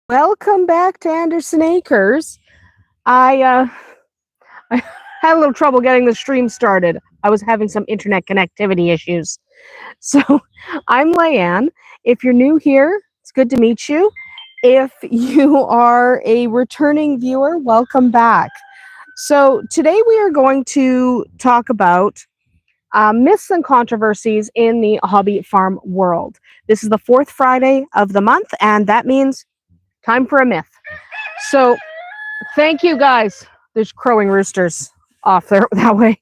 Welcome back to Andersen Acres. I I had a little trouble getting the stream started. I was having some internet connectivity issues. So I'm Leanne. If you're new here, it's good to meet you. If you are a returning viewer, welcome back. So today we are going to talk about myths and controversies in the hobby farm world. This is the fourth Friday of the month, and that means time for a myth. So thank you guys. There's crowing roosters off there that way.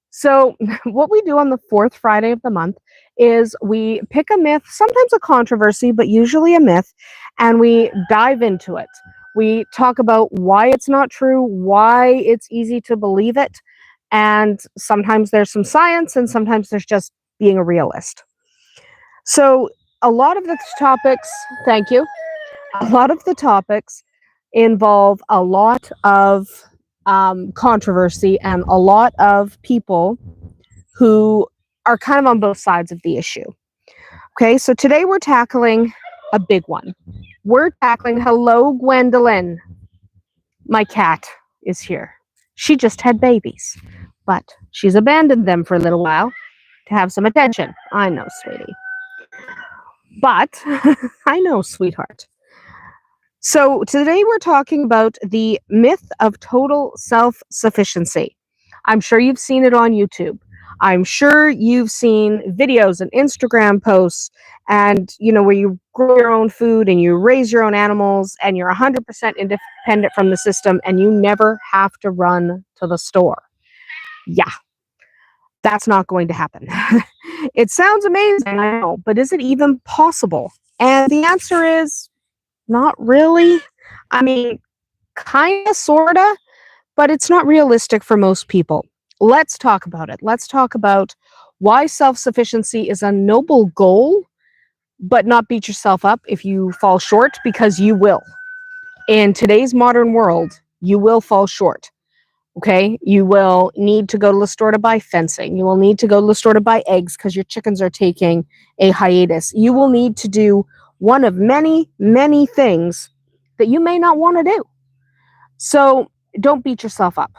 So what we do on the fourth Friday of the month is we pick a myth, sometimes a controversy, but usually a myth, and we dive into it. We talk about why it's not true, why it's easy to believe it, and sometimes there's some science and sometimes there's just being a realist. So a lot of the topics, thank you. A lot of the topics involve a lot of controversy and a lot of people who are kind of on both sides of the issue. Okay, so today we're tackling a big one. We're tackling, hello, Gwendolyn. My cat is here. She just had babies, but she's abandoned them for a little while to have some attention. I know, sweetie. But I know, sweetheart. So today we're talking about the myth of total self-sufficiency. I'm sure you've seen it on YouTube. I'm sure you've seen videos and Instagram posts and, where you grow your own food and you raise your own animals and you're 100% independent from the system and you never have to run to the store. Yeah, that's not going to happen. It sounds amazing, I know, but is it even possible? And the answer is not really. I mean, kinda, sorta, but it's not realistic for most people. Let's talk about it. Let's talk about why self-sufficiency is a noble goal, but not beat yourself up if you fall short, because you will. In today's modern world, you will fall short. Okay? You will need to go to the store to buy fencing. You will need to go to the store to buy eggs because your chickens are taking a hiatus. You will need to do one of many, many things that you may not want to do. So don't beat yourself up.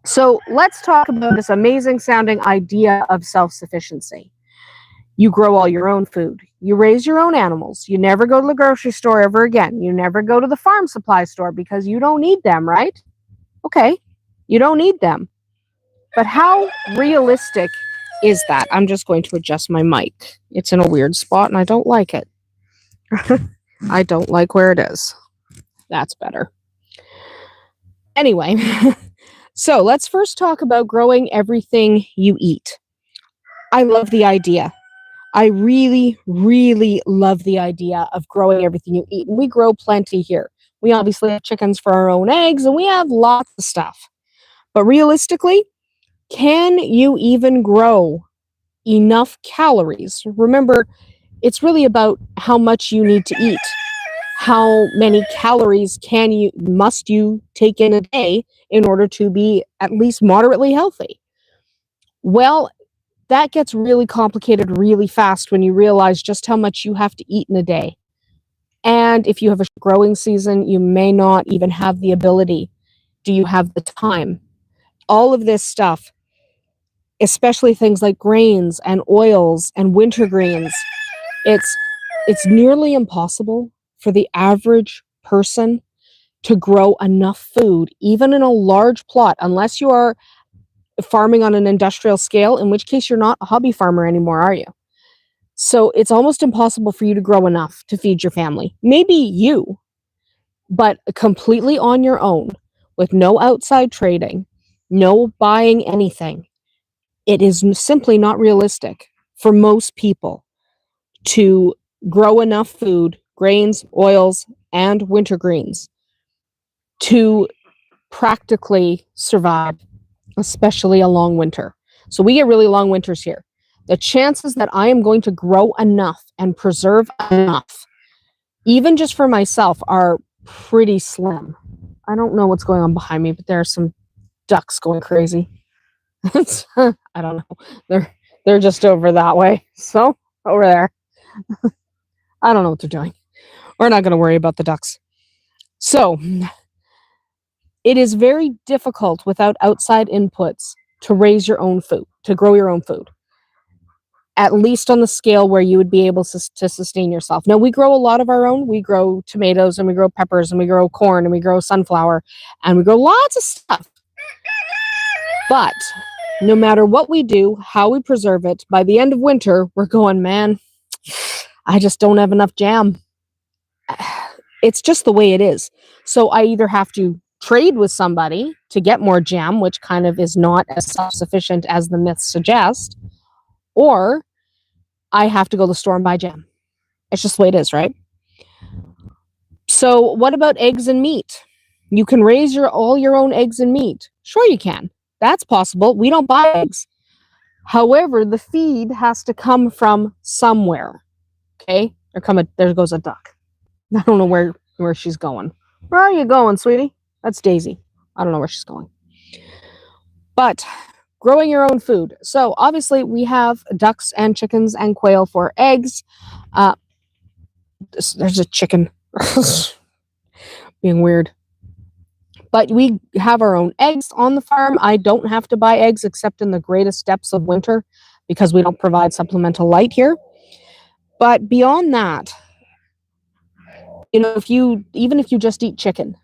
So let's talk about this amazing sounding idea of self-sufficiency. You grow all your own food. You raise your own animals. You never go to the grocery store ever again. You never go to the farm supply store because you don't need them, right? Okay, you don't need them. But how realistic is that? I'm just going to adjust my mic. It's in a weird spot and I don't like it. I don't like where it is. That's better. Anyway, so let's first talk about growing everything you eat. I love the idea. I really, really love the idea of growing everything you eat. And we grow plenty here. We obviously have chickens for our own eggs and we have lots of stuff. But realistically, can you even grow enough calories? Remember, it's really about how much you need to eat. How many calories must you take in a day in order to be at least moderately healthy? Well, that gets really complicated really fast when you realize just how much you have to eat in a day. And if you have a growing season, you may not even have the ability. Do you have the time? All of this stuff, especially things like grains and oils and wintergreens, it's nearly impossible for the average person to grow enough food, even in a large plot, unless you are farming on an industrial scale, in which case you're not a hobby farmer anymore, are you? So it's almost impossible for you to grow enough to feed your family. Maybe you, but completely on your own, with no outside trading, no buying anything. It is simply not realistic for most people to grow enough food, grains, oils, and wintergreens to practically survive, especially a long winter. So we get really long winters here. The chances that I am going to grow enough and preserve enough, even just for myself, are pretty slim. I don't know what's going on behind me, but there are some ducks going crazy. I don't know. They're just over that way. So over there. I don't know what they're doing. We're not going to worry about the ducks. So it is very difficult without outside inputs to raise your own food, to grow your own food, at least on the scale where you would be able to sustain yourself. Now, we grow a lot of our own. We grow tomatoes and we grow peppers and we grow corn and we grow sunflower and we grow lots of stuff. But no matter what we do, how we preserve it, by the end of winter, we're going, man, I just don't have enough jam. It's just the way it is. So I either have to trade with somebody to get more jam, which kind of is not as self-sufficient as the myths suggest, or I have to go to the store and buy jam. It's just the way it is, right? So what about eggs and meat? You can raise all your own eggs and meat. Sure you can. That's possible. We don't buy eggs. However, the feed has to come from somewhere. Okay? There goes a duck. I don't know where she's going. Where are you going, sweetie? That's Daisy. I don't know where she's going. But growing your own food. So obviously we have ducks and chickens and quail for eggs. There's a chicken. Being weird. But we have our own eggs on the farm. I don't have to buy eggs except in the greatest depths of winter because we don't provide supplemental light here. But beyond that, even if you just eat chicken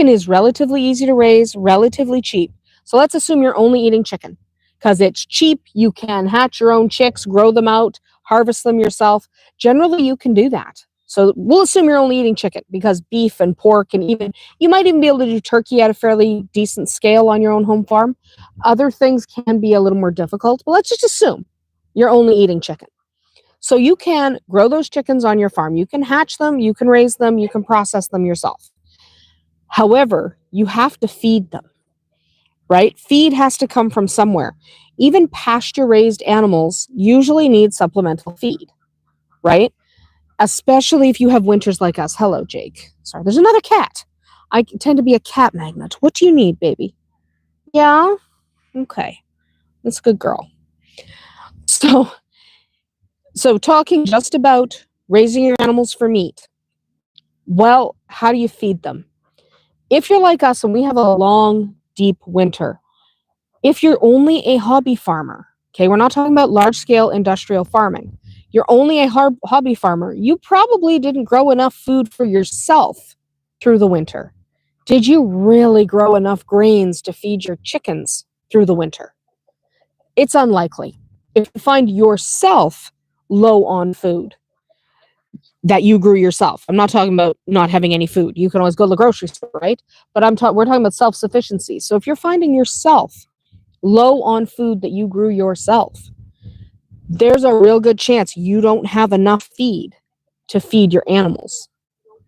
is relatively easy to raise, relatively cheap. So let's assume you're only eating chicken because it's cheap. You can hatch your own chicks, grow them out, harvest them yourself. Generally, you can do that. So we'll assume you're only eating chicken because beef and pork and you might even be able to do turkey at a fairly decent scale on your own home farm. Other things can be a little more difficult, but let's just assume you're only eating chicken. So you can grow those chickens on your farm. You can hatch them, you can raise them, you can process them yourself. However, you have to feed them, right? Feed has to come from somewhere. Even pasture-raised animals usually need supplemental feed, right? Especially if you have winters like us. Hello, Jake. Sorry, there's another cat. I tend to be a cat magnet. What do you need, baby? Yeah? Okay. That's a good girl. So talking just about raising your animals for meat. Well, how do you feed them? If you're like us and we have a long, deep winter, if you're only a hobby farmer, okay, we're not talking about large-scale industrial farming. You're only a hobby farmer. You probably didn't grow enough food for yourself through the winter. Did you really grow enough grains to feed your chickens through the winter? It's unlikely. If you find yourself low on food that you grew yourself, I'm not talking about not having any food. You can always go to the grocery store, right? But we're talking about self-sufficiency. So if you're finding yourself low on food that you grew yourself, there's a real good chance you don't have enough feed to feed your animals.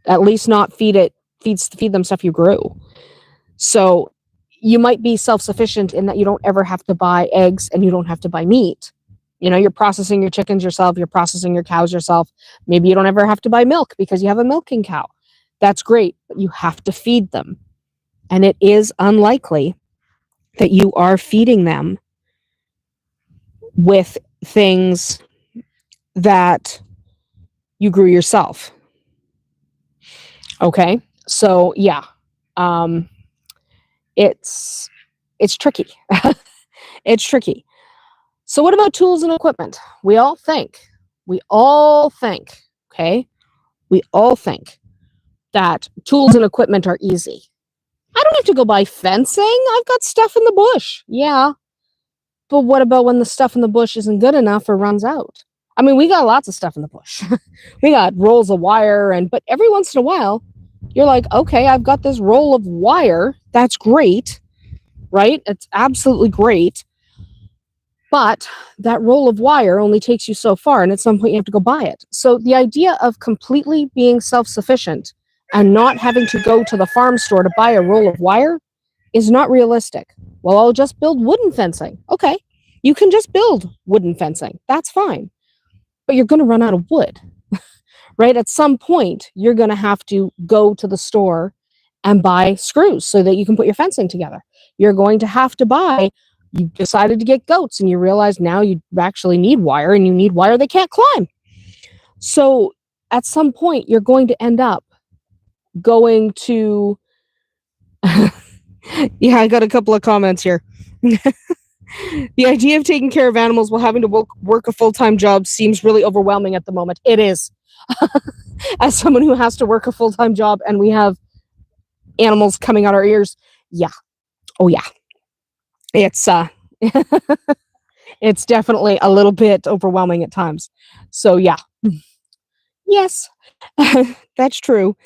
At least not feed them stuff you grew. So you might be self-sufficient in that you don't ever have to buy eggs and you don't have to buy meat. You're processing your chickens yourself, you're processing your cows yourself. Maybe you don't ever have to buy milk because you have a milking cow. That's great, but you have to feed them. And it is unlikely that you are feeding them with things that you grew yourself. Okay, so yeah, it's tricky. It's tricky. So what about tools and equipment? We all think, okay? We all think that tools and equipment are easy. I don't have to go buy fencing. I've got stuff in the bush. Yeah. But what about when the stuff in the bush isn't good enough or runs out? I mean, we got lots of stuff in the bush. We got rolls of wire, but every once in a while, you're like, okay, I've got this roll of wire. That's great, right? It's absolutely great. But that roll of wire only takes you so far, and at some point you have to go buy it. So the idea of completely being self-sufficient and not having to go to the farm store to buy a roll of wire is not realistic. Well, I'll just build wooden fencing. Okay, you can just build wooden fencing. That's fine. But you're going to run out of wood, right? At some point, you're going to have to go to the store and buy screws so that you can put your fencing together. You're going to have to buy, you decided to get goats and you realize now you actually need wire and you need wire they can't climb. So at some point you're going to end up going to yeah, I got a couple of comments here. The idea of taking care of animals while having to work a full-time job seems really overwhelming at the moment. It is. As someone who has to work a full-time job and we have animals coming out our ears, yeah. Oh yeah. It's it's definitely a little bit overwhelming at times. So yeah. Yes. That's true.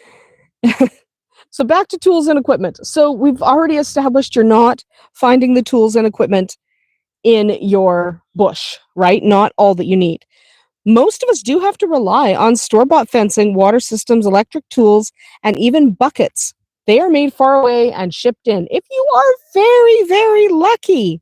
So back to tools and equipment. So we've already established you're not finding the tools and equipment in your bush, right? Not all that you need. Most of us do have to rely on store-bought fencing, water systems, electric tools, and even buckets. They are made far away and shipped in. If you are very, very lucky,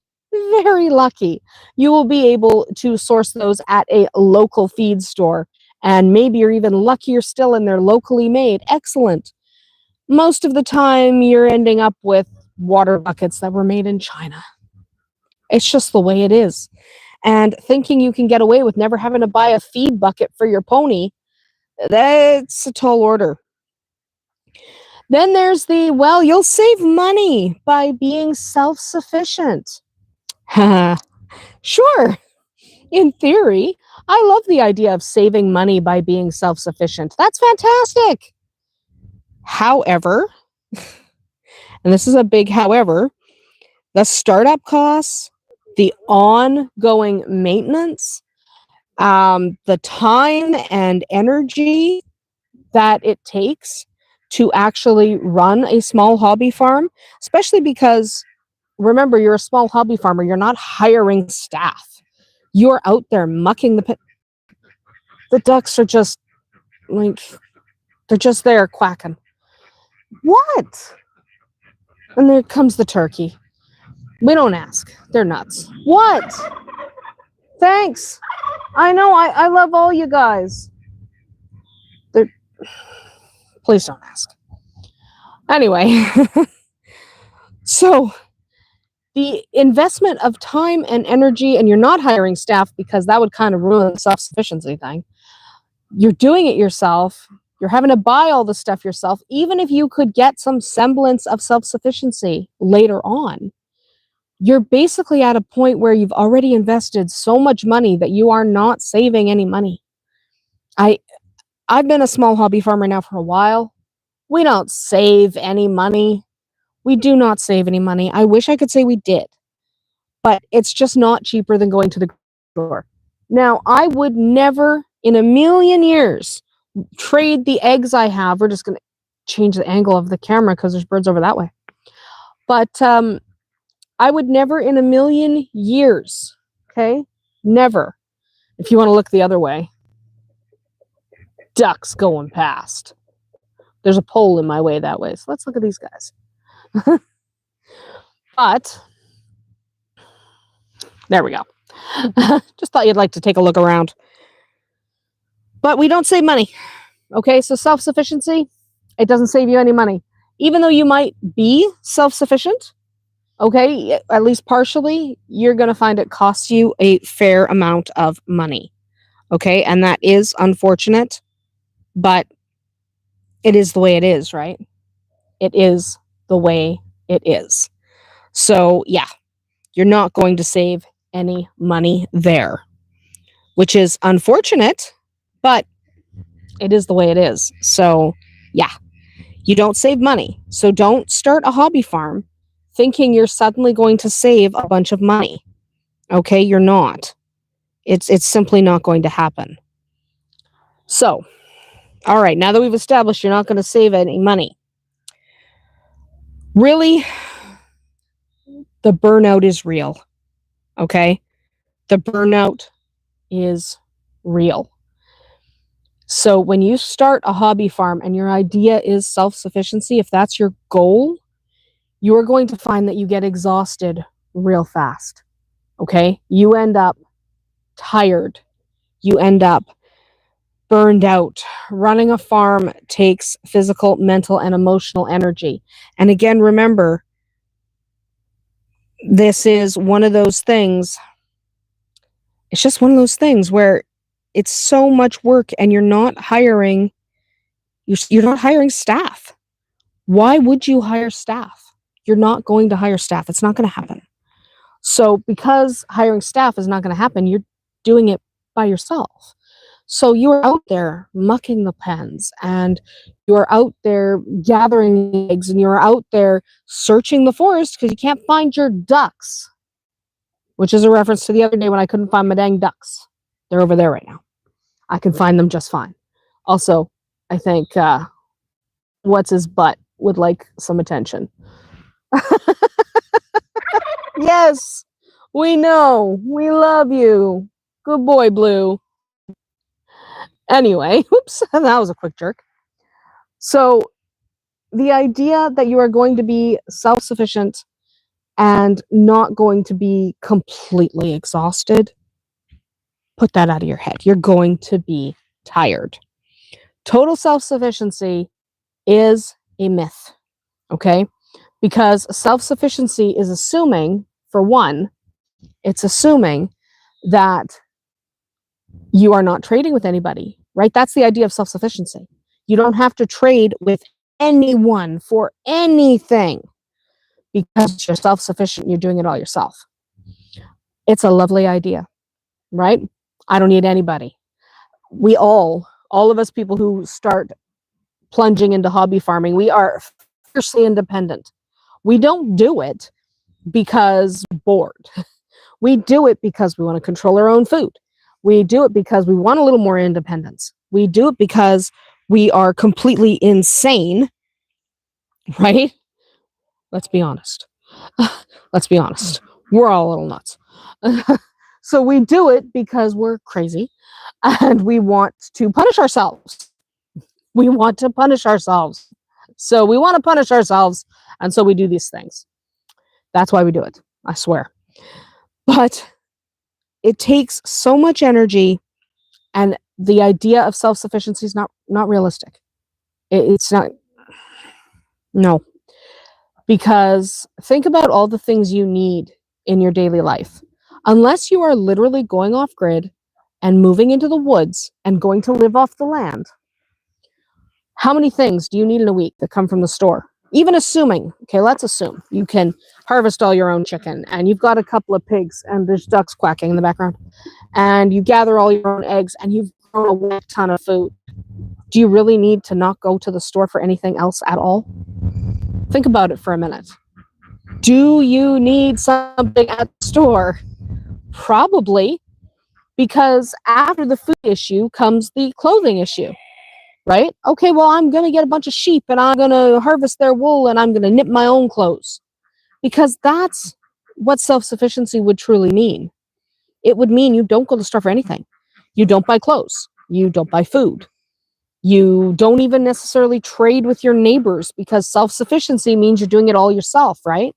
you will be able to source those at a local feed store. And maybe you're even luckier still and they're locally made. Excellent. Most of the time, you're ending up with water buckets that were made in China. It's just the way it is. And thinking you can get away with never having to buy a feed bucket for your pony, that's a tall order. Then there's the, well, you'll save money by being self-sufficient. Sure. In theory, I love the idea of saving money by being self-sufficient. That's fantastic. However, and this is a big however, the startup costs, the ongoing maintenance, the time and energy that it takes to actually run a small hobby farm, especially because, remember, you're a small hobby farmer. You're not hiring staff. You're out there mucking the pit. The ducks are just like, they're just there quacking. What? And there comes the turkey. We don't ask. They're nuts. What? Thanks. I know. I love all you guys. Please don't ask. Anyway, so the investment of time and energy, and you're not hiring staff because that would kind of ruin the self-sufficiency thing. You're doing it yourself. You're having to buy all the stuff yourself, even if you could get some semblance of self-sufficiency later on. You're basically at a point where you've already invested so much money that you are not saving any money. I've been a small hobby farmer now for a while. We don't save any money. We do not save any money. I wish I could say we did, but it's just not cheaper than going to the store. Now, I would never in a million years trade the eggs I have. We're just going to change the angle of the camera because there's birds over that way. But I would never in a million years, okay? Never. If you want to look the other way, ducks going past. There's a pole in my way that way. So let's look at these guys. But there we go. Just thought you'd like to take a look around. But we don't save money. Okay, so self-sufficiency, it doesn't save you any money. Even though you might be self-sufficient, okay, at least partially, you're going to find it costs you a fair amount of money. Okay, and that is unfortunate, but it is the way it is, right? It is the way it is. So, yeah, you're not going to save any money there, which is unfortunate, but it is the way it is. So, yeah, you don't save money. So don't start a hobby farm thinking you're suddenly going to save a bunch of money. Okay, you're not. It's simply not going to happen. So, all right, now that we've established you're not going to save any money, really, the burnout is real. Okay? The burnout is real. So when you start a hobby farm and your idea is self-sufficiency, if that's your goal, you are going to find that you get exhausted real fast. Okay? You end up tired. You end up burned out. Running a farm takes physical, mental, and emotional energy. And again, remember, this is one of those things. It's just one of those things where it's so much work, and you're not hiring staff. Why would you hire staff? You're not going to hire staff. It's not going to happen. So because hiring staff is not going to happen, you're doing it by yourself. So you're out there mucking the pens, and you're out there gathering eggs, and you're out there searching the forest because you can't find your ducks, which is a reference to the other day when I couldn't find my dang ducks. They're over there right now. I can find them just fine. Also, I think what's his butt would like some attention. Yes, we know. We love you. Good boy, Blue. Anyway, oops, that was a quick jerk. So the idea that you are going to be self-sufficient and not going to be completely exhausted, put that out of your head. You're going to be tired. Total self-sufficiency is a myth, okay? Because self-sufficiency is assuming, for one, it's assuming that you are not trading with anybody, right? That's the idea of self-sufficiency. You don't have to trade with anyone for anything because you're self-sufficient. You're doing it all yourself. It's a lovely idea, right? I don't need anybody. We all of us people who start plunging into hobby farming, we are fiercely independent. We don't do it because we're bored. We do it because we want to control our own food. We do it because we want a little more independence. We do it because we are completely insane, right? Let's be honest. Let's be honest. We're all a little nuts. So we do it because we're crazy and we want to punish ourselves. We want to punish ourselves. So we want to punish ourselves, and so we do these things. That's why we do it, I swear. But it takes so much energy, and the idea of self-sufficiency is not realistic. It's not. No. Because think about all the things you need in your daily life. Unless you are literally going off grid and moving into the woods and going to live off the land, how many things do you need in a week that come from the store? Even assuming, okay, let's assume you can harvest all your own chicken and you've got a couple of pigs and there's ducks quacking in the background and you gather all your own eggs and you've grown a whole ton of food. Do you really need to not go to the store for anything else at all? Think about it for a minute. Do you need something at the store? Probably, because after the food issue comes the clothing issue, right? Okay, well, I'm going to get a bunch of sheep and I'm going to harvest their wool and I'm going to knit my own clothes. Because that's what self-sufficiency would truly mean. It would mean you don't go to the store for anything. You don't buy clothes. You don't buy food. You don't even necessarily trade with your neighbors because self-sufficiency means you're doing it all yourself, right?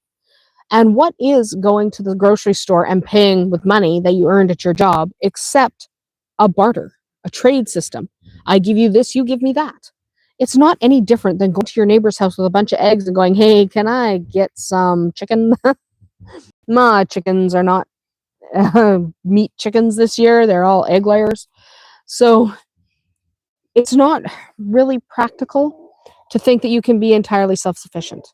And what is going to the grocery store and paying with money that you earned at your job except a barter, a trade system? I give you this, you give me that. It's not any different than going to your neighbor's house with a bunch of eggs and going, hey, can I get some chicken? My chickens are not meat chickens this year. They're all egg layers. So it's not really practical to think that you can be entirely self-sufficient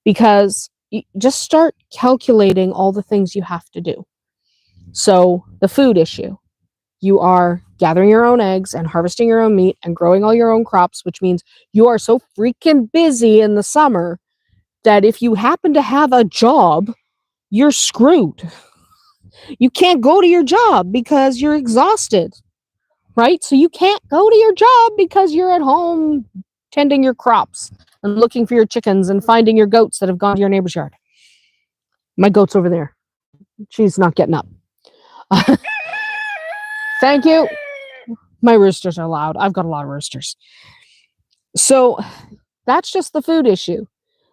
because you just start calculating all the things you have to do. So the food issue, you are gathering your own eggs and harvesting your own meat and growing all your own crops, which means you are so freaking busy in the summer that if you happen to have a job, you're screwed. You can't go to your job because you're exhausted, right? So you can't go to your job because you're at home tending your crops and looking for your chickens and finding your goats that have gone to your neighbor's yard. My goat's over there. She's not getting up. Thank you. My roosters are loud. I've got a lot of roosters. So that's just the food issue.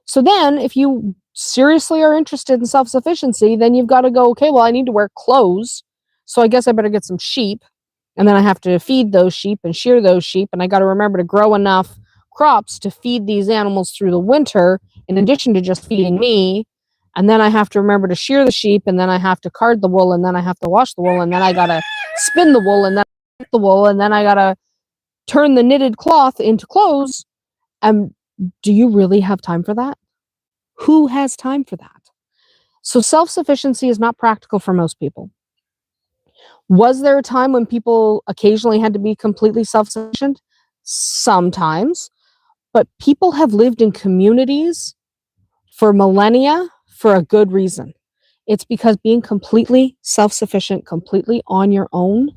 So then if you seriously are interested in self-sufficiency, then you've got to go, okay, well, I need to wear clothes. So I guess I better get some sheep. And then I have to feed those sheep and shear those sheep. And I got to remember to grow enough crops to feed these animals through the winter, in addition to just feeding me. And then I have to remember to shear the sheep, and then I have to card the wool, and then I have to wash the wool, and then I got to spin the wool, and then knit the wool, and then I gotta turn the knitted cloth into clothes. And do you really have time for that? Who has time for that? So self-sufficiency is not practical for most people. Was there a time when people occasionally had to be completely self-sufficient? Sometimes. But people have lived in communities for millennia for a good reason. It's because being completely self-sufficient, completely on your own,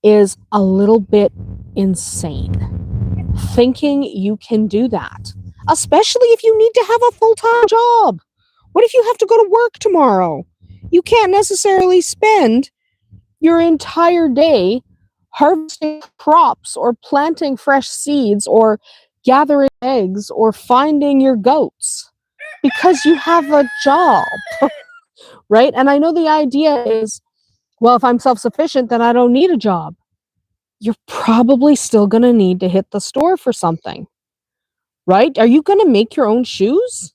is a little bit insane. Thinking you can do that, especially if you need to have a full-time job. What if you have to go to work tomorrow? You can't necessarily spend your entire day harvesting crops or planting fresh seeds or gathering eggs or finding your goats because you have a job, right? And I know the idea is, well, if I'm self-sufficient, then I don't need a job. You're probably still going to need to hit the store for something, right? Are you going to make your own shoes?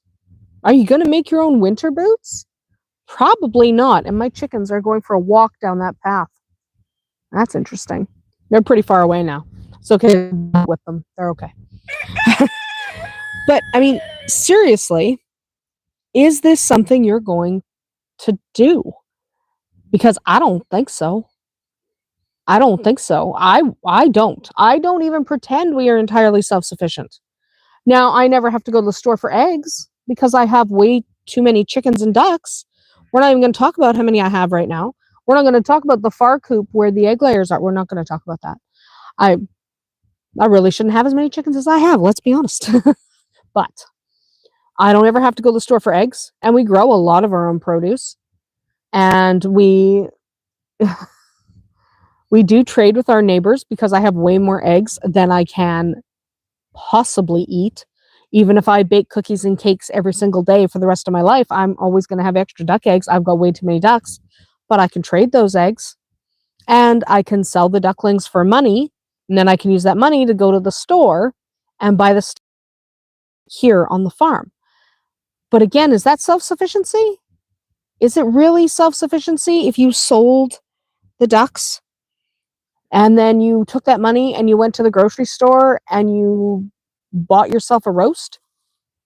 Are you going to make your own winter boots? Probably not. And my chickens are going for a walk down that path. That's interesting. They're pretty far away now. It's okay with them. They're okay. But I mean, seriously, is this something you're going to do? Because I don't think so. I don't think so. I don't. I don't even pretend we are entirely self-sufficient. Now, I never have to go to the store for eggs because I have way too many chickens and ducks. We're not even going to talk about how many I have right now. We're not going to talk about the far coop where the egg layers are. We're not going to talk about that. I really shouldn't have as many chickens as I have, let's be honest. But I don't ever have to go to the store for eggs, and we grow a lot of our own produce. And we do trade with our neighbors because I have way more eggs than I can possibly eat. Even if I bake cookies and cakes every single day for the rest of my life, I'm always going to have extra duck eggs. I've got way too many ducks, but I can trade those eggs and I can sell the ducklings for money. And then I can use that money to go to the store and buy the stuff here on the farm. But again, is that self-sufficiency? Is it really self-sufficiency if you sold the ducks and then you took that money and you went to the grocery store and you bought yourself a roast?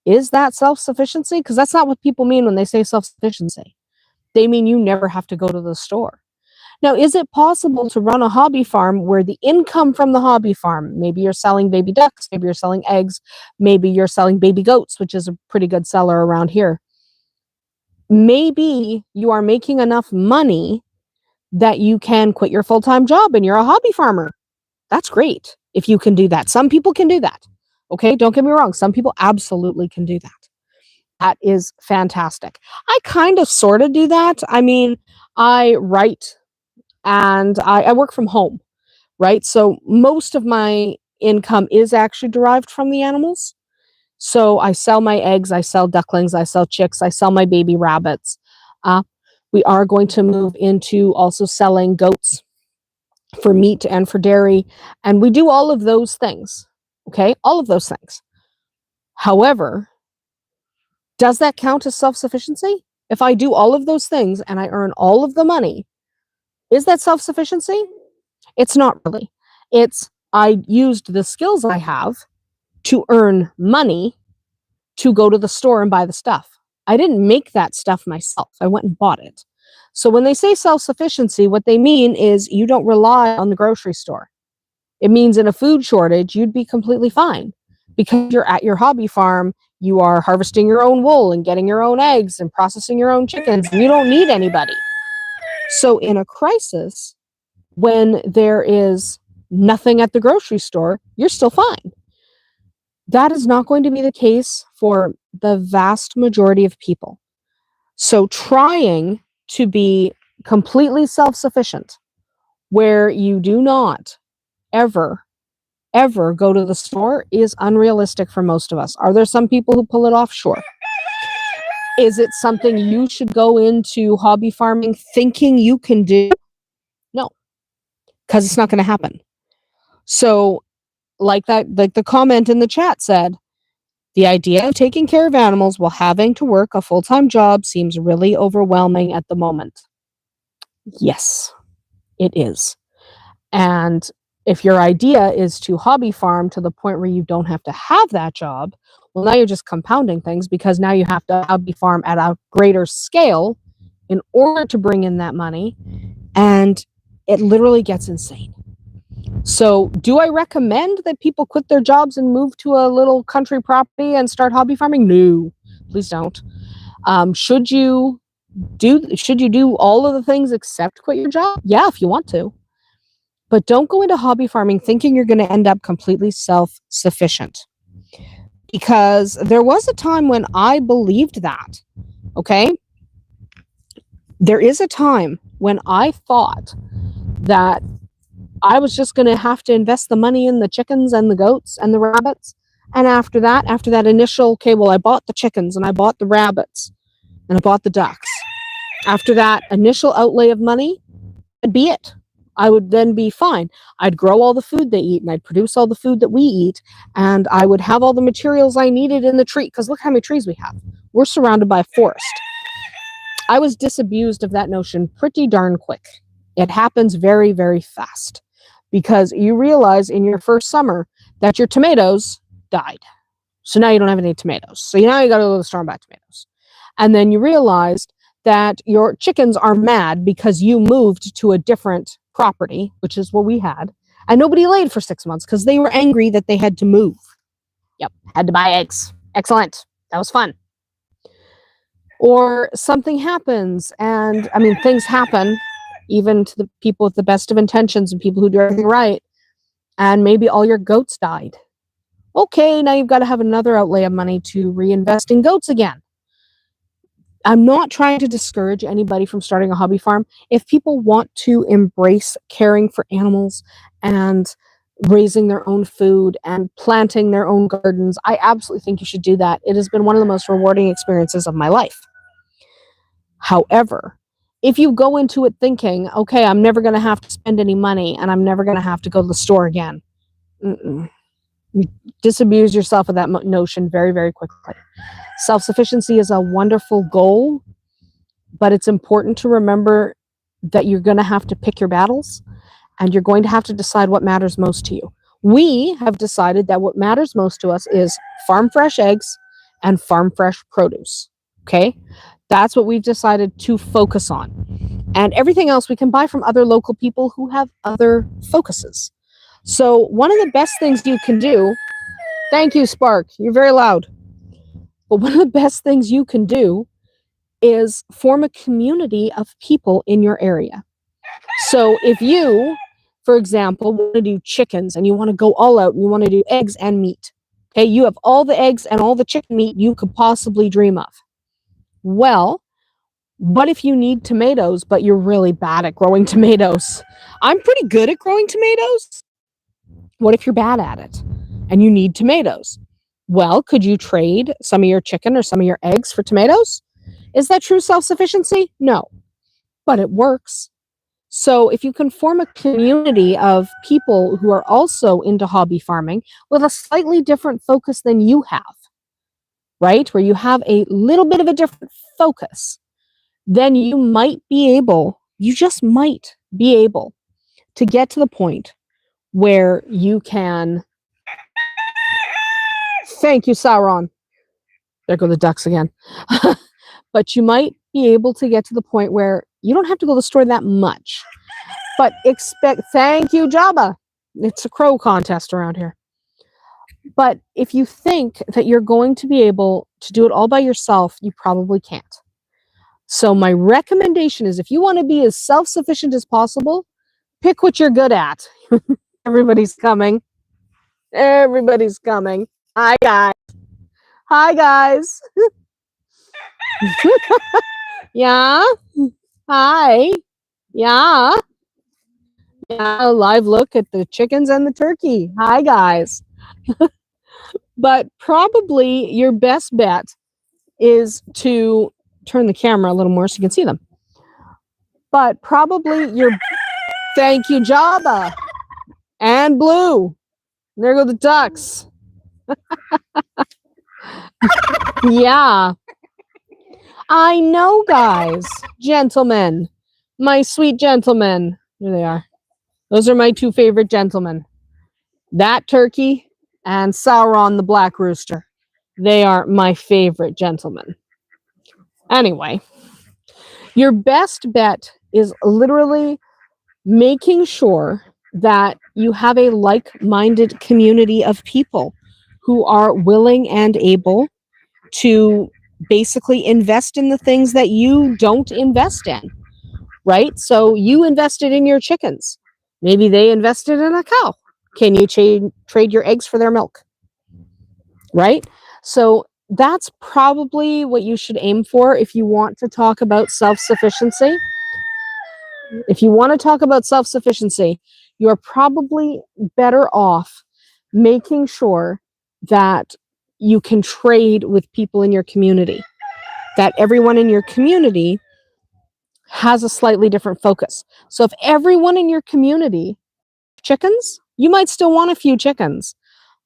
Is that self-sufficiency? Because that's not what people mean when they say self-sufficiency. They mean you never have to go to the store. Now, is it possible to run a hobby farm where the income from the hobby farm, maybe you're selling baby ducks, maybe you're selling eggs, maybe you're selling baby goats, which is a pretty good seller around here. Maybe you are making enough money that you can quit your full-time job and you're a hobby farmer. That's great if you can do that. Some people can do that. Okay, don't get me wrong. Some people absolutely can do that. That is fantastic. I kind of sort of do that. I mean, I write and I work from home, right? So most of my income is actually derived from the animals. So I sell my eggs, I sell ducklings, I sell chicks, I sell my baby rabbits. We are going to move into also selling goats for meat and for dairy. And we do all of those things. Okay, all of those things. However, does that count as self-sufficiency? If I do all of those things and I earn all of the money, is that self-sufficiency? It's not really. It's I used the skills I have to earn money to go to the store and buy the stuff. I didn't make that stuff myself. I went and bought it. So when they say self-sufficiency, what they mean is you don't rely on the grocery store. It means in a food shortage, you'd be completely fine because you're at your hobby farm, you are harvesting your own wool and getting your own eggs and processing your own chickens. You don't need anybody. So in a crisis, when there is nothing at the grocery store, you're still fine. That is not going to be the case for the vast majority of people. So trying to be completely self-sufficient, where you do not ever go to the store, is unrealistic for most of us. Are there some people who pull it off? Sure. Is it something you should go into hobby farming thinking you can do? No, because it's not going to happen. So like the comment in the chat said, the idea of taking care of animals while having to work a full-time job seems really overwhelming at the moment. Yes, it is. And if your idea is to hobby farm to the point where you don't have to have that job, well, now you're just compounding things, because now you have to hobby farm at a greater scale in order to bring in that money. And it literally gets insane. So do I recommend that people quit their jobs and move to a little country property and start hobby farming? No, please don't. Should you do all of the things except quit your job? Yeah, if you want to. But don't go into hobby farming thinking you're going to end up completely self-sufficient. Because there was a time when I believed that, okay? There is a time when I thought that I was just going to have to invest the money in the chickens and the goats and the rabbits. And after that initial, okay, well, I bought the chickens and I bought the rabbits and I bought the ducks. After that initial outlay of money, that'd be it. I would then be fine. I'd grow all the food they eat, and I'd produce all the food that we eat, and I would have all the materials I needed in the tree, because look how many trees we have. We're surrounded by a forest. I was disabused of that notion pretty darn quick. It happens very, very fast, because you realize in your first summer that your tomatoes died. So now you don't have any tomatoes. So now you got to go to the store and buy tomatoes. And then you realized that your chickens are mad because you moved to a different property, which is what we had, and nobody laid for 6 months because they were angry that they had to move. Yep, had to buy eggs. Excellent. That was fun. Or something happens, and I mean, things happen even to the people with the best of intentions and people who do everything right, and maybe all your goats died. Okay, now you've got to have another outlay of money to reinvest in goats again. I'm not trying to discourage anybody from starting a hobby farm. If people want to embrace caring for animals and raising their own food and planting their own gardens, I absolutely think you should do that. It has been one of the most rewarding experiences of my life. However, if you go into it thinking, okay, I'm never going to have to spend any money and I'm never going to have to go to the store again, you disabuse yourself of that notion very, very quickly. Self-sufficiency is a wonderful goal, but it's important to remember that you're going to have to pick your battles, and you're going to have to decide what matters most to you. We have decided that what matters most to us is farm fresh eggs and farm fresh produce. Okay? That's what we've decided to focus on. And everything else we can buy from other local people who have other focuses. So one of the best things you can do, thank you, Spark, you're very loud. But one of the best things you can do is form a community of people in your area. So if you, for example, want to do chickens and you want to go all out and you want to do eggs and meat, okay, you have all the eggs and all the chicken meat you could possibly dream of. Well, what if you need tomatoes, but you're really bad at growing tomatoes? I'm pretty good at growing tomatoes. What if you're bad at it and you need tomatoes? Well, could you trade some of your chicken or some of your eggs for tomatoes? Is that true self-sufficiency? No, but it works. So if you can form a community of people who are also into hobby farming with a slightly different focus than you have, right, where you have a little bit of a different focus, then you just might be able to get to the point where you can. Thank you, Sauron. There go the ducks again. But you might be able to get to the point where you don't have to go to the store that much. But thank you, Jabba. It's a crow contest around here. But if you think that you're going to be able to do it all by yourself, you probably can't. So my recommendation is, if you want to be as self-sufficient as possible, pick what you're good at. Everybody's coming. Everybody's coming. Hi, guys. Hi, guys. Yeah. Hi. Yeah. Yeah. A live look at the chickens and the turkey. Hi, guys. But probably your best bet is to turn the camera a little more so you can see them. But probably thank you, Jabba. And Blue. There go the ducks. Yeah. I know, guys. Gentlemen. My sweet gentlemen. Here they are. Those are my two favorite gentlemen. That turkey and Sauron the Black Rooster. They are my favorite gentlemen. Anyway, your best bet is literally making sure that you have a like-minded community of people who are willing and able to basically invest in the things that you don't invest in, right? So you invested in your chickens. Maybe they invested in a cow. Can you trade your eggs for their milk? Right? So that's probably what you should aim for if you want to talk about self-sufficiency. If you want to talk about self-sufficiency, you're probably better off making sure that you can trade with people in your community, that everyone in your community has a slightly different focus. So if everyone in your community chickens, you might still want a few chickens,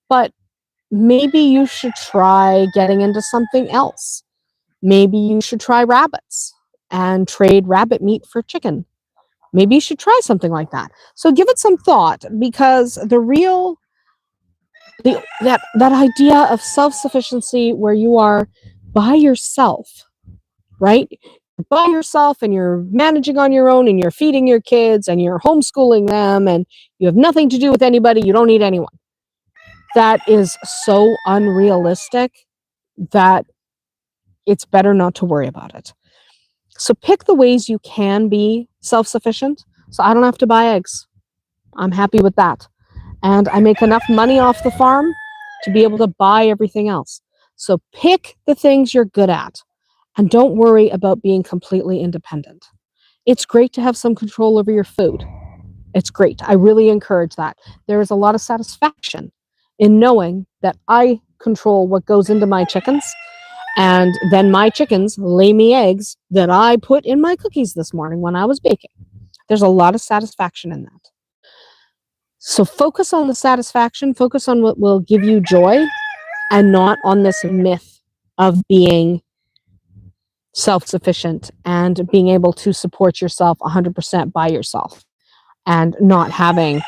but maybe you should try getting into something else. Maybe you should try rabbits and trade rabbit meat for chicken. Maybe you should try something like that. So give it some thought, because that idea of self-sufficiency where you are by yourself, right? By yourself and you're managing on your own and you're feeding your kids and you're homeschooling them and you have nothing to do with anybody, you don't need anyone. That is so unrealistic that it's better not to worry about it. So pick the ways you can be self-sufficient. So I don't have to buy eggs. I'm happy with that. And I make enough money off the farm to be able to buy everything else. So pick the things you're good at and don't worry about being completely independent. It's great to have some control over your food. It's great. I really encourage that. There is a lot of satisfaction in knowing that I control what goes into my chickens, and then my chickens lay me eggs that I put in my cookies this morning when I was baking. There's a lot of satisfaction in that. So focus on the satisfaction, focus on what will give you joy, and not on this myth of being self-sufficient and being able to support yourself 100% by yourself and not having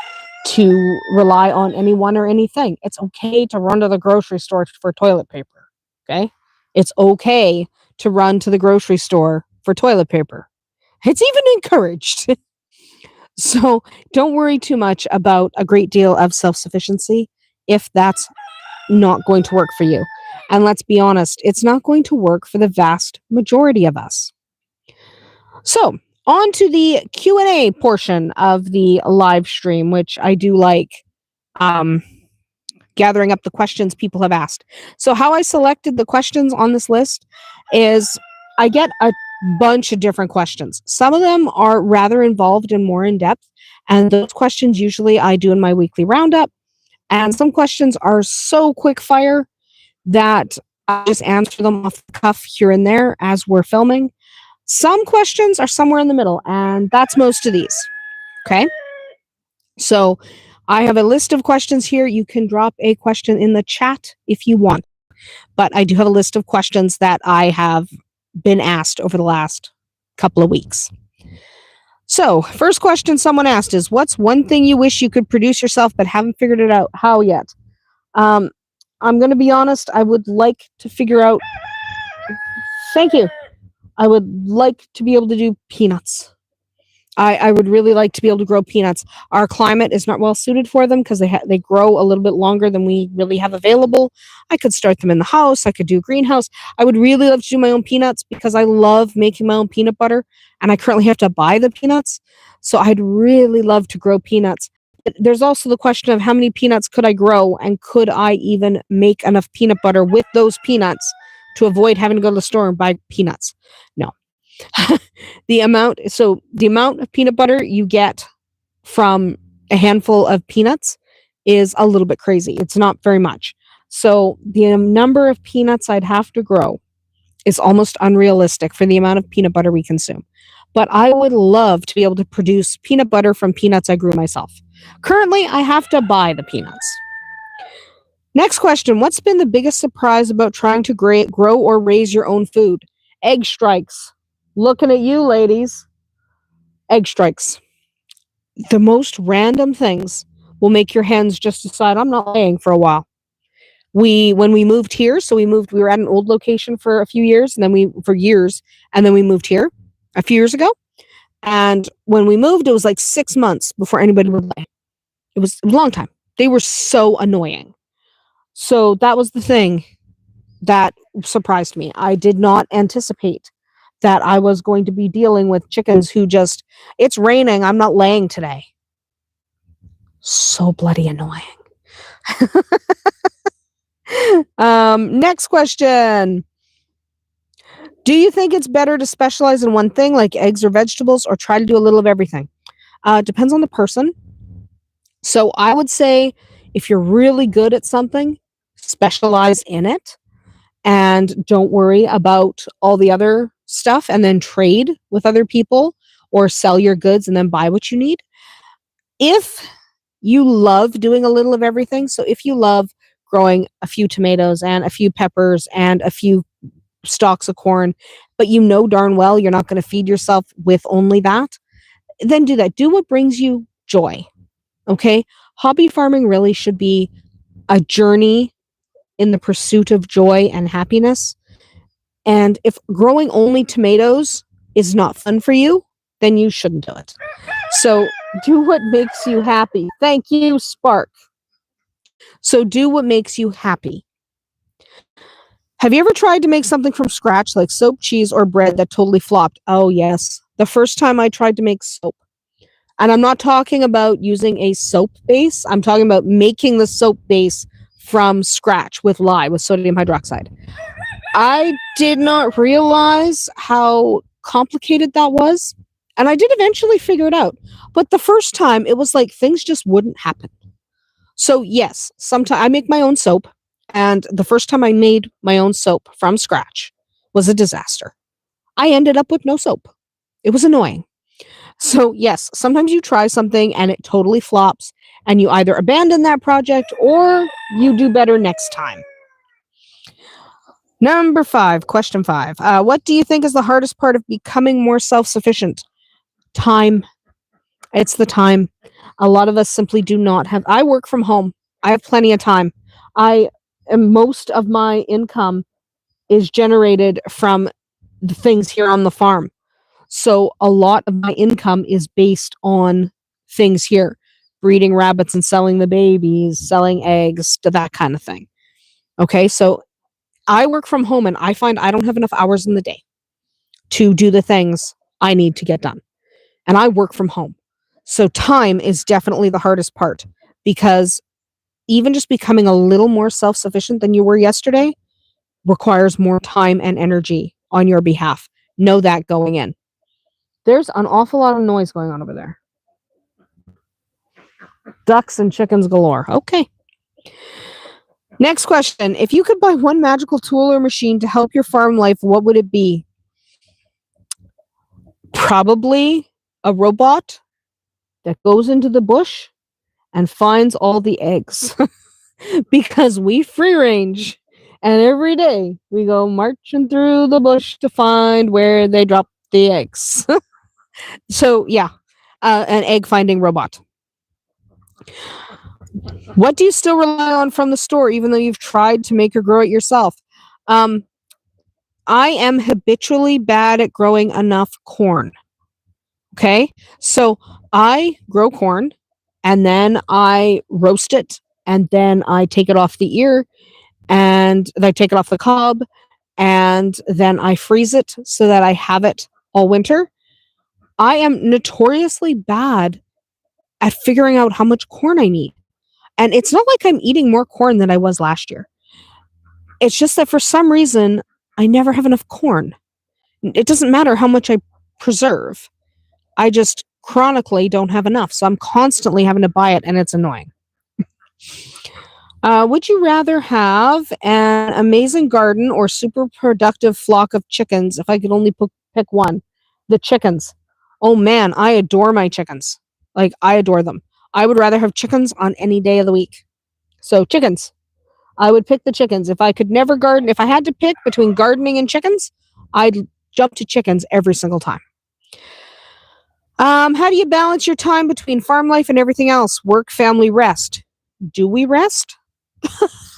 to rely on anyone or anything. It's okay to run to the grocery store for toilet paper, okay? It's okay to run to the grocery store for toilet paper. It's even encouraged. So don't worry too much about a great deal of self-sufficiency if that's not going to work for you. And let's be honest, it's not going to work for the vast majority of us. So on to the Q&A portion of the live stream, which I do like gathering up the questions people have asked. So how I selected the questions on this list is I get a bunch of different questions. Some of them are rather involved and more in depth, and those questions usually I do in my weekly roundup. And some questions are so quick fire that I just answer them off the cuff here and there as we're filming. Some questions are somewhere in the middle, and that's most of these. Okay. So I have a list of questions here. You can drop a question in the chat if you want, but I do have a list of questions that I have been asked over the last couple of weeks. So first question someone asked is, what's one thing you wish you could produce yourself but haven't figured it out how yet? I'm going to be honest. I would like to figure out. Thank you. I would like to be able to do peanuts. I would really like to be able to grow peanuts. Our climate is not well suited for them because they grow a little bit longer than we really have available. I could start them in the house. I could do a greenhouse. I would really love to do my own peanuts because I love making my own peanut butter, and I currently have to buy the peanuts. So I'd really love to grow peanuts. But there's also the question of how many peanuts could I grow, and could I even make enough peanut butter with those peanuts to avoid having to go to the store and buy peanuts? No. The amount of peanut butter you get from a handful of peanuts is a little bit crazy. It's not very much. So the number of peanuts I'd have to grow is almost unrealistic for the amount of peanut butter we consume. But I would love to be able to produce peanut butter from peanuts I grew myself. Currently, I have to buy the peanuts. Next question. What's been the biggest surprise about trying to grow or raise your own food? Egg strikes. Looking at you, ladies. Egg strikes. The most random things will make your hens just decide, I'm not laying for a while. When we moved here, we were at an old location for a few years, and then we moved here a few years ago. And when we moved, it was like 6 months before anybody would lay. It was a long time. They were so annoying. So that was the thing that surprised me. I did not anticipate that I was going to be dealing with chickens who just, it's raining, I'm not laying today. So bloody annoying. Next question. Do you think it's better to specialize in one thing, like eggs or vegetables, or try to do a little of everything? Depends on the person. So I would say if you're really good at something, specialize in it and don't worry about all the other stuff, and then trade with other people or sell your goods and then buy what you need. If you love doing a little of everything, so if you love growing a few tomatoes and a few peppers and a few stalks of corn, but you know darn well you're not going to feed yourself with only that, then do that. Do what brings you joy. Okay? Hobby farming really should be a journey in the pursuit of joy and happiness. And if growing only tomatoes is not fun for you, then you shouldn't do it. So do what makes you happy. Thank you, Spark. So do what makes you happy. Have you ever tried to make something from scratch, like soap, cheese, or bread that totally flopped? Oh, yes. The first time I tried to make soap. And I'm not talking about using a soap base. I'm talking about making the soap base from scratch with lye, with sodium hydroxide. I did not realize how complicated that was. And I did eventually figure it out. But the first time, it was like things just wouldn't happen. So, yes, sometimes I make my own soap. And the first time I made my own soap from scratch was a disaster. I ended up with no soap. It was annoying. So, yes, sometimes you try something and it totally flops, and you either abandon that project or you do better next time. Number 5, question 5. What do you think is the hardest part of becoming more self-sufficient? Time. It's the time. A lot of us simply do not have. I work from home. I have plenty of time. Most of my income is generated from the things here on the farm. So a lot of my income is based on things here, breeding rabbits and selling the babies, selling eggs, to that kind of thing. Okay, so I work from home and I find I don't have enough hours in the day to do the things I need to get done. And I work from home. So time is definitely the hardest part, because even just becoming a little more self-sufficient than you were yesterday requires more time and energy on your behalf. Know that going in. There's an awful lot of noise going on over there. Ducks and chickens galore. Okay. Next question. If you could buy one magical tool or machine to help your farm life, what would it be? Probably a robot that goes into the bush and finds all the eggs. Because we free range, and every day we go marching through the bush to find where they drop the eggs. So, yeah, an egg finding robot. What do you still rely on from the store, even though you've tried to make or grow it yourself? I am habitually bad at growing enough corn. Okay, so I grow corn, and then I roast it, and then I take it off the ear, and I take it off the cob, and then I freeze it so that I have it all winter. I am notoriously bad at figuring out how much corn I need. And it's not like I'm eating more corn than I was last year. It's just that for some reason, I never have enough corn. It doesn't matter how much I preserve. I just chronically don't have enough. So I'm constantly having to buy it, and it's annoying. Would you rather have an amazing garden or super productive flock of chickens? If I could only pick one, the chickens. Oh man, I adore my chickens. Like, I adore them. I would rather have chickens on any day of the week. So chickens. I would pick the chickens. If I could never garden, if I had to pick between gardening and chickens, I'd jump to chickens every single time. How do you balance your time between farm life and everything else? Work, family, rest. Do we rest?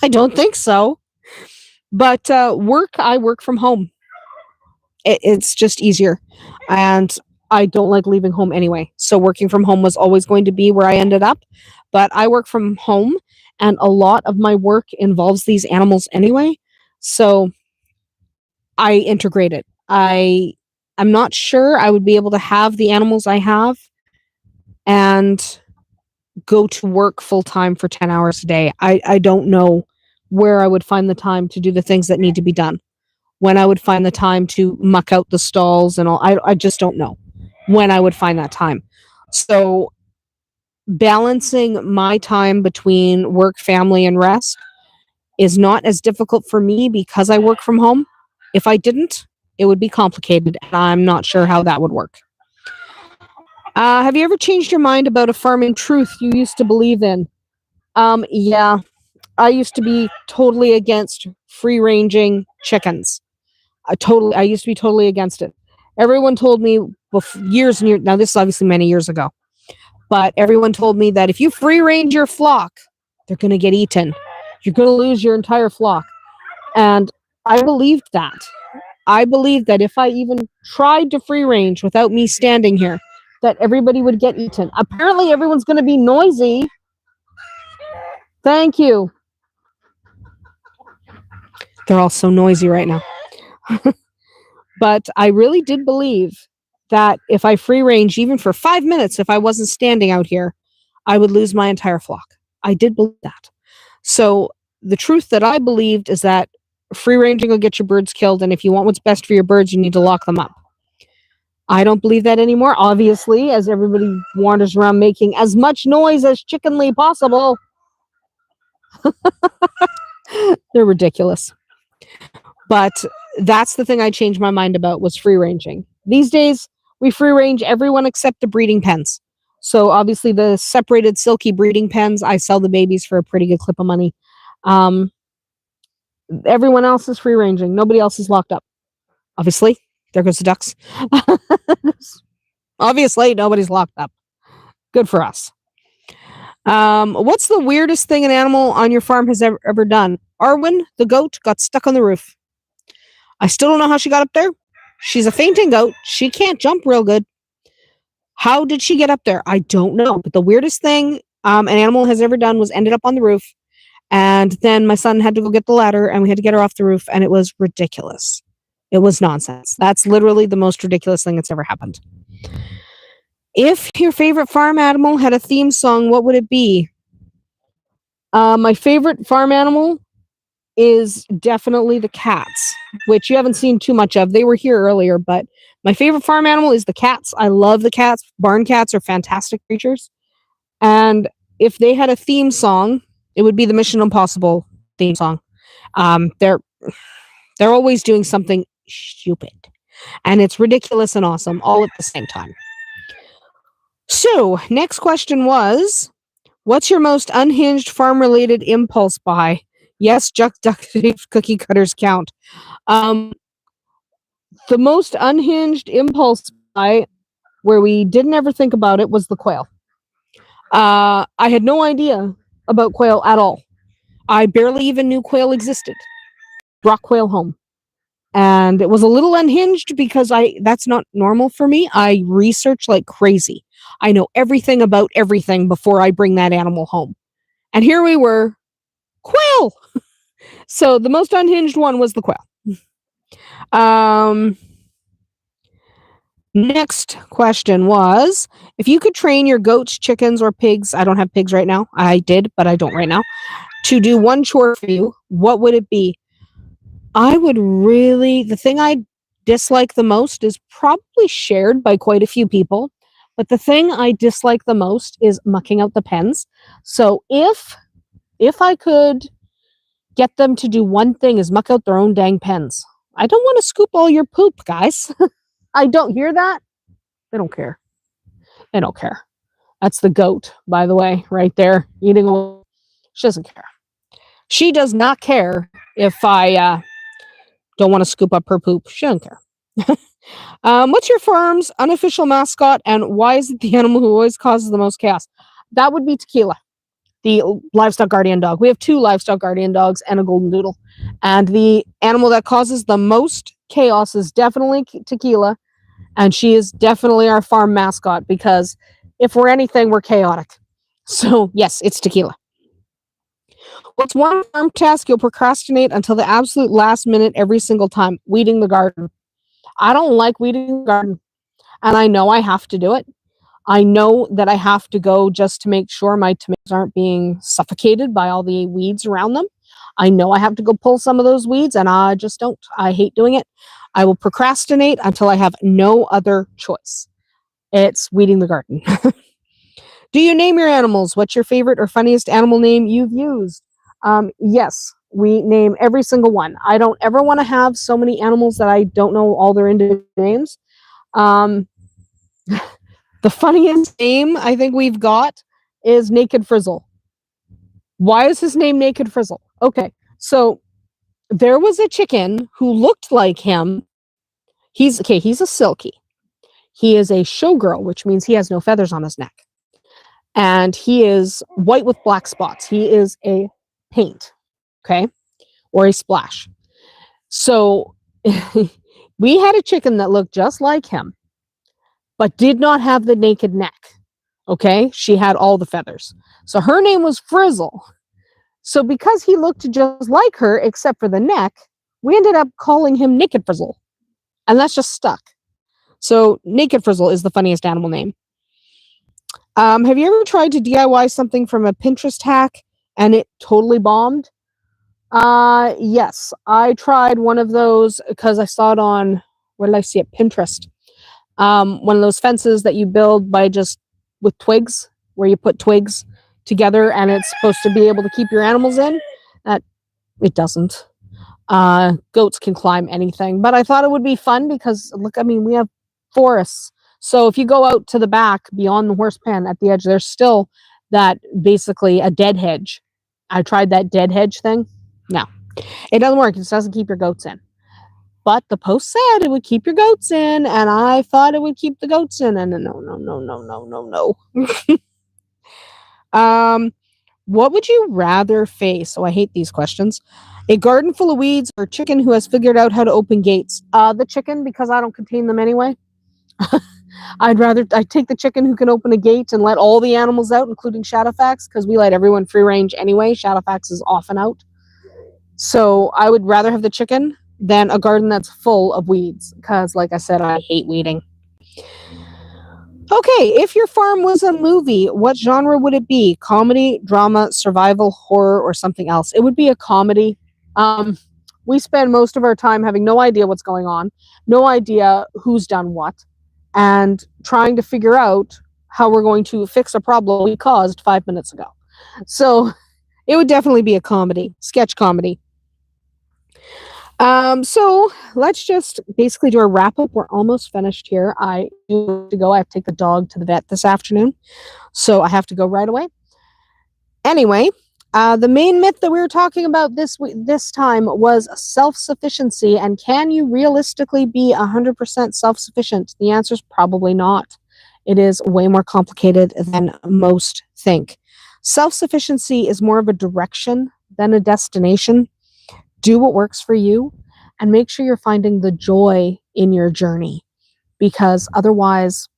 I don't think so. But I work from home. It's just easier. And I don't like leaving home anyway. So working from home was always going to be where I ended up. But I work from home, and a lot of my work involves these animals anyway. So I integrate it. I'm not sure I would be able to have the animals I have and go to work full time for 10 hours a day. I don't know where I would find the time to do the things that need to be done. When I would find the time to muck out the stalls and all. I just don't know when I would find that time. So balancing my time between work, family, and rest is not as difficult for me because I work from home. If I didn't, it would be complicated, and I'm not sure how that would work. Have you ever changed your mind about a farming truth you used to believe in? Yeah, I used to be totally against free ranging chickens. I used to be totally against it. Everyone told me years and years. Now, this is obviously many years ago, but everyone told me that if you free range your flock, they're going to get eaten. You're going to lose your entire flock. And I believed that. I believed that if I even tried to free range without me standing here, that everybody would get eaten. Apparently, everyone's going to be noisy. Thank you. They're all so noisy right now. But I really did believe that if I free range, even for 5 minutes, if I wasn't standing out here, I would lose my entire flock. I did believe that. So the truth that I believed is that free ranging will get your birds killed, and if you want what's best for your birds, you need to lock them up. I don't believe that anymore, obviously, as everybody wanders around making as much noise as chickenly possible. They're ridiculous. But that's the thing I changed my mind about was free ranging. These days, we free range everyone except the breeding pens. So obviously the separated silky breeding pens, I sell the babies for a pretty good clip of money. Everyone else is free ranging. Nobody else is locked up. Obviously, there goes the ducks. Obviously, nobody's locked up. Good for us. What's the weirdest thing an animal on your farm has ever done? Arwen, the goat, got stuck on the roof. I still don't know how she got up there. She's a fainting goat. She can't jump real good. How did she get up there? I don't know. But the weirdest thing an animal has ever done was ended up on the roof. And then my son had to go get the ladder and we had to get her off the roof. And it was ridiculous. It was nonsense. That's literally the most ridiculous thing that's ever happened. If your favorite farm animal had a theme song, what would it be? My favorite farm animal is definitely the cats, which you haven't seen too much of. They were here earlier, but my favorite farm animal is the cats. I love the cats. Barn cats are fantastic creatures. And if they had a theme song, it would be the Mission Impossible theme song. They're always doing something stupid, and it's ridiculous and awesome all at the same time. So, next question was, what's your most unhinged farm-related impulse buy? Yes, duck cookie cutters count. The most unhinged impulse buy, where we didn't ever think about it, was the quail. I had no idea about quail at all. I barely even knew quail existed. Brought quail home. And it was a little unhinged because that's not normal for me. I research like crazy. I know everything about everything before I bring that animal home. And here we were, quail. So the most unhinged one was the quail. Next question was, if you could train your goats, chickens, or pigs, I don't have pigs right now. I did, but I don't right now, to do one chore for you, what would it be? The thing I dislike the most is probably shared by quite a few people, but the thing I dislike the most is mucking out the pens. So if I could get them to do one thing is muck out their own dang pens. I don't want to scoop all your poop, guys. I don't hear that. They don't care. They don't care. That's the goat, by the way, right there, eating away. She doesn't care. She does not care if I don't want to scoop up her poop. She doesn't care. What's your farm's unofficial mascot, and why is it the animal who always causes the most chaos? That would be Tequila, the livestock guardian dog. We have 2 livestock guardian dogs and a golden doodle. And the animal that causes the most chaos is definitely Tequila, and she is definitely our farm mascot because if we're anything, we're chaotic. So, yes, it's Tequila. What's one farm task you'll procrastinate until the absolute last minute every single time? Weeding the garden. I don't like weeding the garden, and I know I have to do it. I know that I have to go just to make sure my tomatoes aren't being suffocated by all the weeds around them. I know I have to go pull some of those weeds, and I just don't. I hate doing it. I will procrastinate until I have no other choice. It's weeding the garden. Do you name your animals? What's your favorite or funniest animal name you've used? Yes, we name every single one. I don't ever want to have so many animals that I don't know all their individual names. Um, the funniest name I think we've got is Naked Frizzle. Why is his name Naked Frizzle? Okay, so there was a chicken who looked like him. He's a silky. He is a showgirl, which means he has no feathers on his neck. And he is white with black spots. He is a paint, okay, or a splash. So we had a chicken that looked just like him, but did not have the naked neck. Okay, she had all the feathers. So her name was Frizzle. So because he looked just like her, except for the neck, we ended up calling him Naked Frizzle. And that's just stuck. So Naked Frizzle is the funniest animal name. Have you ever tried to DIY something from a Pinterest hack and it totally bombed? Yes. I tried one of those because I saw it on, where did I see it? Pinterest. One of those fences that you build by just with twigs, where you put twigs together and it's supposed to be able to keep your animals in. That it doesn't. Goats can climb anything, but I thought it would be fun because look, I mean, we have forests. So if you go out to the back beyond the horse pen at the edge, there's still that basically a dead hedge. I tried that dead hedge thing. No, it doesn't work. It just doesn't keep your goats in. But the post said it would keep your goats in, and I thought it would keep the goats in, and no. What would you rather face? Oh, I hate these questions. A garden full of weeds or a chicken who has figured out how to open gates? The chicken, because I don't contain them anyway. I'd take the chicken who can open a gate and let all the animals out, including Shadowfax, because we let everyone free range anyway. Shadowfax is often out. So I would rather have the chicken than a garden that's full of weeds, because like I said, I hate weeding. Okay, if your farm was a movie, what genre would it be? Comedy, drama, survival, horror, or something else? It would be a comedy. We spend most of our time having no idea what's going on, no idea who's done what, and trying to figure out how we're going to fix a problem we caused 5 minutes ago. So it would definitely be a comedy, sketch comedy. So let's just basically do a wrap up. We're almost finished here. I do have to go. I have to take the dog to the vet this afternoon, so I have to go right away. Anyway, the main myth that we were talking about this time was self-sufficiency, and can you realistically be 100% self-sufficient? The answer is probably not. It is way more complicated than most think. Self-sufficiency is more of a direction than a destination. Do what works for you and make sure you're finding the joy in your journey, because otherwise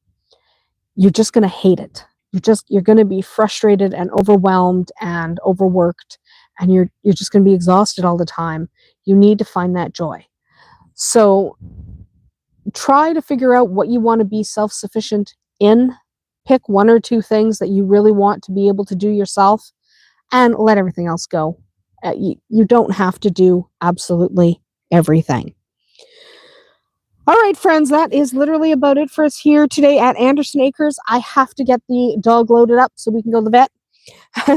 you're just going to hate it. You're going to be frustrated and overwhelmed and overworked, and you're just going to be exhausted all the time. You need to find that joy. So try to figure out what you want to be self-sufficient in. Pick 1 or 2 things that you really want to be able to do yourself and let everything else go. You don't have to do absolutely everything. All right, friends, that is literally about it for us here today at Andersen Acres. I have to get the dog loaded up so we can go to the vet.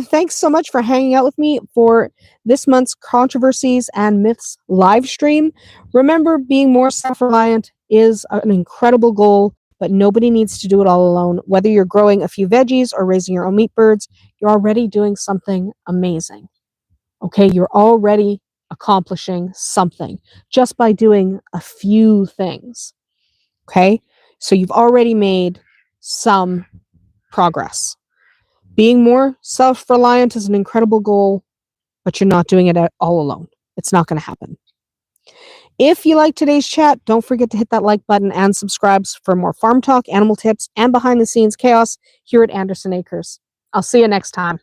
Thanks so much for hanging out with me for this month's Controversies and Myths live stream. Remember, being more self-reliant is an incredible goal, but nobody needs to do it all alone. Whether you're growing a few veggies or raising your own meat birds, you're already doing something amazing. Okay, you're already accomplishing something just by doing a few things. Okay? So you've already made some progress. Being more self-reliant is an incredible goal, but you're not doing it all alone. It's not going to happen. If you like today's chat, don't forget to hit that like button and subscribe for more farm talk, animal tips, and behind the scenes chaos here at Andersen Acres. I'll see you next time.